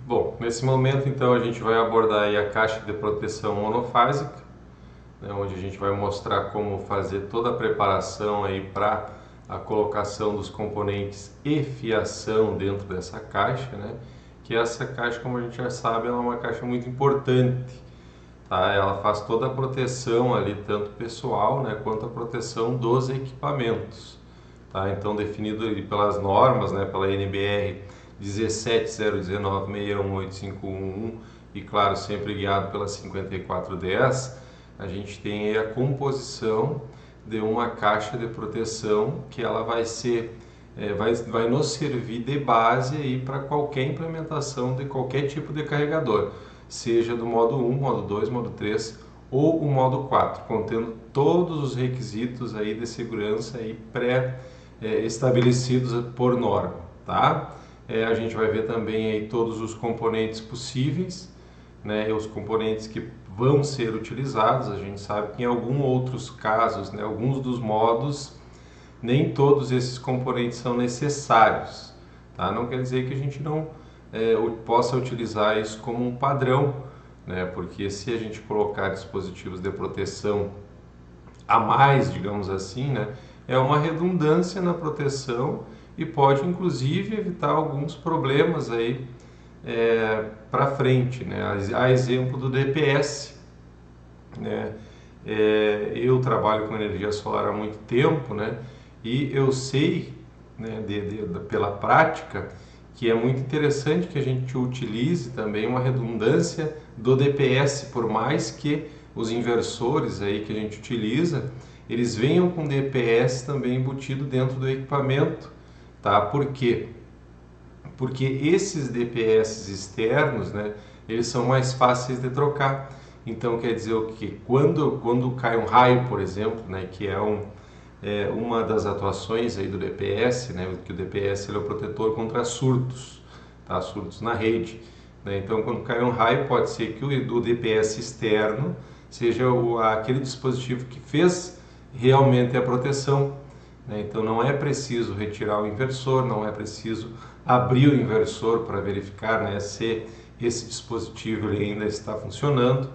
Bom, nesse momento então a gente vai abordar aí a caixa de proteção monofásica, né, onde a gente vai mostrar como fazer toda a preparação aí para a colocação dos componentes e fiação dentro dessa caixa, né? Que essa caixa, como a gente já sabe, ela é uma caixa muito importante, tá? Ela faz toda a proteção ali, tanto pessoal, né, quanto a proteção dos equipamentos, tá? Então, definido ali pelas normas, né, pela NBR 17019618511 e, claro, sempre guiado pela 5410, a gente tem aí a composição de uma caixa de proteção que ela vai ser vai nos servir de base aí para qualquer implementação de qualquer tipo de carregador, seja do modo 1, modo 2, modo 3 ou o modo 4, contendo todos os requisitos aí de segurança aí estabelecidos por norma, tá? A gente vai ver também aí todos os componentes possíveis, né, e os componentes que vão ser utilizados. A gente sabe que em alguns outros casos, né, alguns dos modos, nem todos esses componentes são necessários, tá? Não quer dizer que a gente não possa utilizar isso como um padrão, né? Porque se a gente colocar dispositivos de proteção a mais, digamos assim, né, é uma redundância na proteção e pode inclusive evitar alguns problemas aí para frente, né? A exemplo do DPS, né? Eu trabalho com energia solar há muito tempo, né? E eu sei, né, pela prática, que é muito interessante que a gente utilize também uma redundância do DPS, por mais que os inversores aí que a gente utiliza, eles venham com DPS também embutido dentro do equipamento, tá? Por quê? Porque esses DPS externos, né, eles são mais fáceis de trocar. Então quer dizer o que? Quando cai um raio, por exemplo, né, que é uma das atuações aí do DPS, né, que o DPS ele é o protetor contra surtos, tá? Surtos na rede, né? Então quando cai um raio pode ser que o DPS externo seja aquele dispositivo que fez realmente a proteção, né? Então não é preciso retirar o inversor, não é preciso abrir o inversor para verificar, né, se esse dispositivo ele ainda está funcionando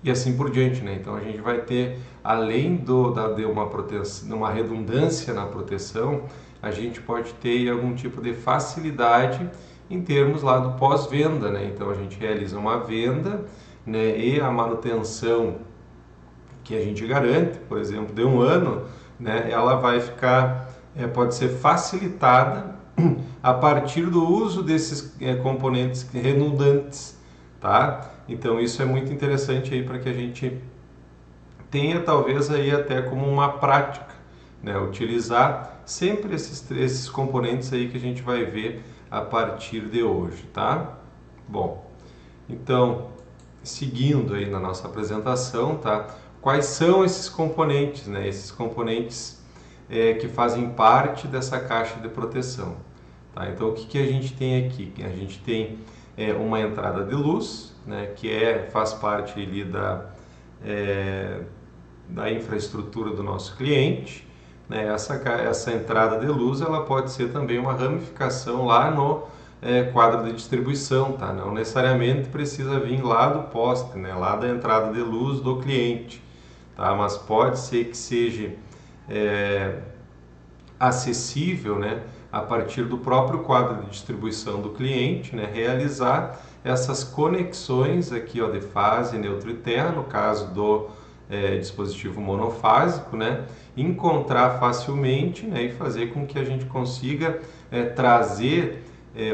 e assim por diante, né? Então a gente vai ter, além de uma proteção, de uma redundância na proteção, a gente pode ter algum tipo de facilidade em termos lá do pós-venda, né? Então a gente realiza uma venda, né, e a manutenção que a gente garante, por exemplo, de um ano, né, ela vai ficar, pode ser facilitada a partir do uso desses componentes redundantes, tá? Então isso é muito interessante aí para que a gente tenha talvez aí até como uma prática, né, utilizar sempre esses componentes aí que a gente vai ver a partir de hoje, tá? Bom, então seguindo aí na nossa apresentação, tá? Quais são esses componentes, né? Esses componentes que fazem parte dessa caixa de proteção, tá? Então o que a gente tem aqui? A gente tem uma entrada de luz, né? Que faz parte ali da infraestrutura do nosso cliente, né? Essa entrada de luz ela pode ser também uma ramificação lá no quadro de distribuição, tá? Não necessariamente precisa vir lá do poste, né? Lá da entrada de luz do cliente, tá? Mas pode ser que seja acessível, né, a partir do próprio quadro de distribuição do cliente, né, realizar essas conexões aqui, ó, de fase, neutro e terra, no caso do dispositivo monofásico, né, encontrar facilmente, né, e fazer com que a gente consiga trazer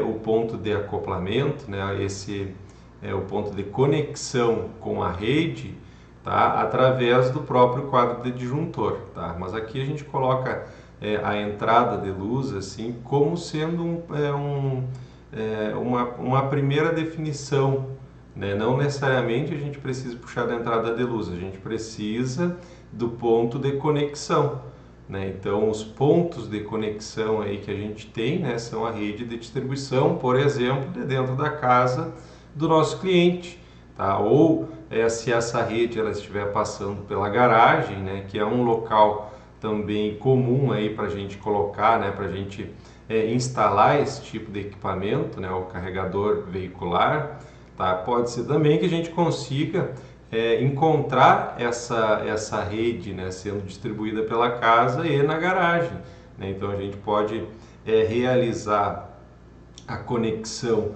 o ponto de acoplamento, né, o ponto de conexão com a rede, tá, através do próprio quadro de disjuntor, tá? Mas aqui a gente coloca a entrada de luz assim como sendo uma primeira definição, né? Não necessariamente a gente precisa puxar da entrada de luz, a gente precisa do ponto de conexão, né? Então os pontos de conexão aí que a gente tem, né, são a rede de distribuição, por exemplo, de dentro da casa do nosso cliente, tá? Ou se essa rede ela estiver passando pela garagem, né, que é um local também comum aí para a gente colocar, né, para a gente instalar esse tipo de equipamento, né, o carregador veicular, tá? Pode ser também que a gente consiga encontrar essa rede, né, sendo distribuída pela casa e na garagem, né? Então a gente pode realizar a conexão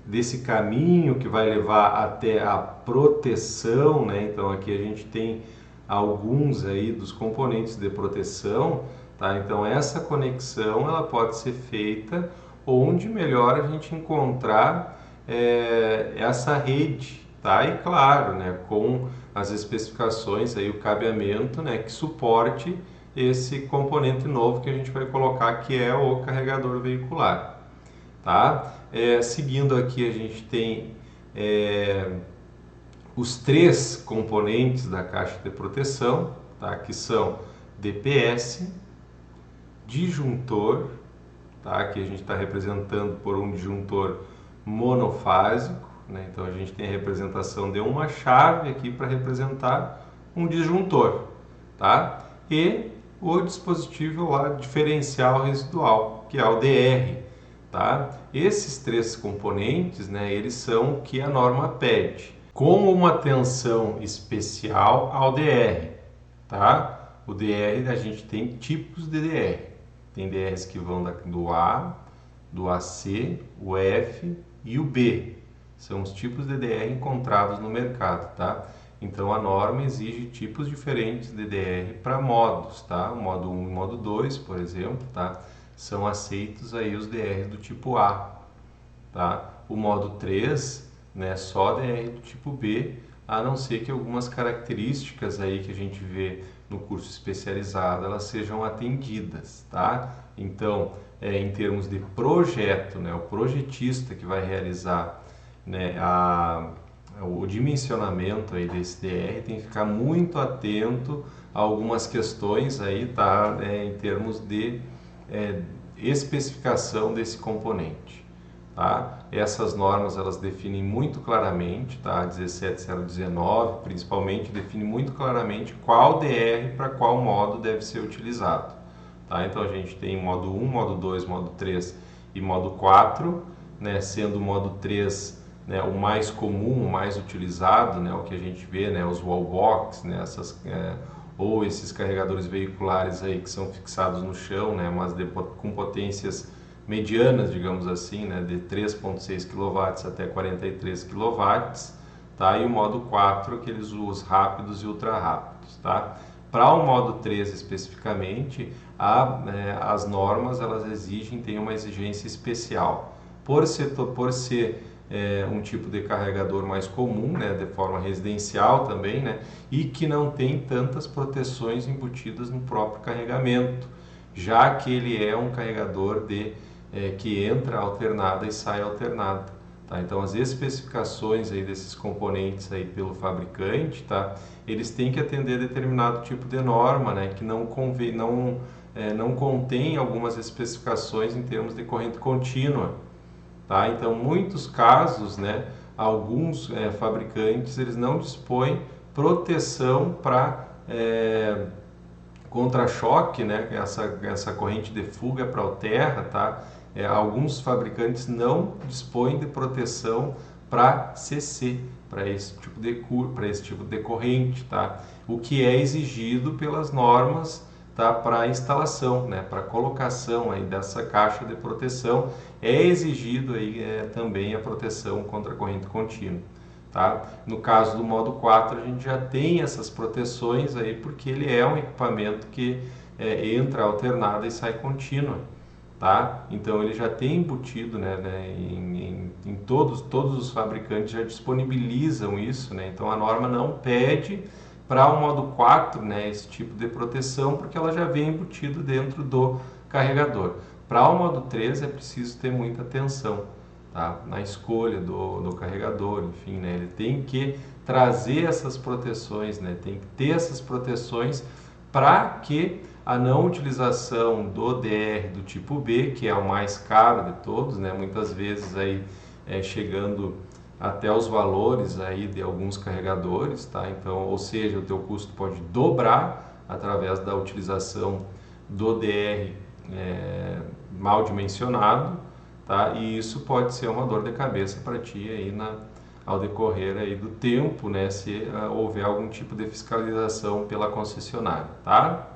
desse caminho que vai levar até a proteção, né? Então aqui a gente tem alguns aí dos componentes de proteção, tá? Então essa conexão ela pode ser feita onde melhor a gente encontrar essa rede, tá? E claro, né, com as especificações aí, o cabeamento, né, que suporte esse componente novo que a gente vai colocar, que é o carregador veicular, tá? Seguindo aqui, a gente tem os 3 componentes da caixa de proteção, tá? Que são DPS, disjuntor, tá? Que a gente está representando por um disjuntor monofásico, né? Então a gente tem a representação de uma chave aqui para representar um disjuntor, tá? E o dispositivo lá diferencial residual, que é o DR, tá? Esses 3 componentes, né, eles são o que a norma pede, com uma atenção especial ao DR, tá? O DR, a gente tem tipos de DR. Tem DRs que vão do A, do AC, o F e o B. São os tipos de DR encontrados no mercado, tá? Então a norma exige tipos diferentes de DR para modos, tá? O modo 1 e o modo 2, por exemplo, tá? São aceitos aí os DRs do tipo A, tá? O modo 3, né, só DR do tipo B, a não ser que algumas características aí que a gente vê no curso especializado, elas sejam atendidas, tá? Então, em termos de projeto, né, o projetista que vai realizar, né, o dimensionamento aí desse DR tem que ficar muito atento a algumas questões aí, tá? Em termos de especificação desse componente, tá? Essas normas elas definem muito claramente, tá? 17019 principalmente define muito claramente qual DR para qual modo deve ser utilizado, tá? Então a gente tem modo 1, modo 2, modo 3 e modo 4, né? Sendo o modo 3, né, o mais comum, o mais utilizado, né, o que a gente vê, né, os wallbox, né, ou esses carregadores veiculares aí que são fixados no chão, né, mas com potências medianas, digamos assim, né, de 3,6 kW até 43 kW, tá? E o modo 4, aqueles os rápidos e ultra rápidos, tá? Para o modo 3 especificamente, as normas elas têm uma exigência especial. Por ser um tipo de carregador mais comum, né, de forma residencial também, né, e que não tem tantas proteções embutidas no próprio carregamento, já que ele é um carregador que entra alternada e sai alternada, tá? Então as especificações aí desses componentes aí pelo fabricante, tá, eles têm que atender determinado tipo de norma, né, que não contém algumas especificações em termos de corrente contínua. Tá? Então, muitos casos, né, alguns fabricantes eles não dispõem proteção para contra-choque, né, essa corrente de fuga para o terra, tá? Alguns fabricantes não dispõem de proteção para CC, para esse tipo de corrente, tá? O que é exigido pelas normas, tá, para instalação, né, para colocação aí dessa caixa de proteção, é exigido aí também a proteção contra a corrente contínua, tá? No caso do modo 4, a gente já tem essas proteções aí porque ele é um equipamento que entra alternada e sai contínua, tá? Então ele já tem embutido, né, em todos os fabricantes já disponibilizam isso, né? Então a norma não pede para o modo 4, né, esse tipo de proteção, porque ela já vem embutido dentro do carregador. Para o modo 3 é preciso ter muita atenção, tá, na escolha do carregador, enfim, né, ele tem que trazer essas proteções, né, tem que ter essas proteções para que a não utilização do DR do tipo B, que é o mais caro de todos, né, muitas vezes aí chegando até os valores aí de alguns carregadores, tá? Então, ou seja, o teu custo pode dobrar através da utilização do DR mal dimensionado, tá? E isso pode ser uma dor de cabeça para ti aí ao decorrer aí do tempo, né? Se houver algum tipo de fiscalização pela concessionária, tá?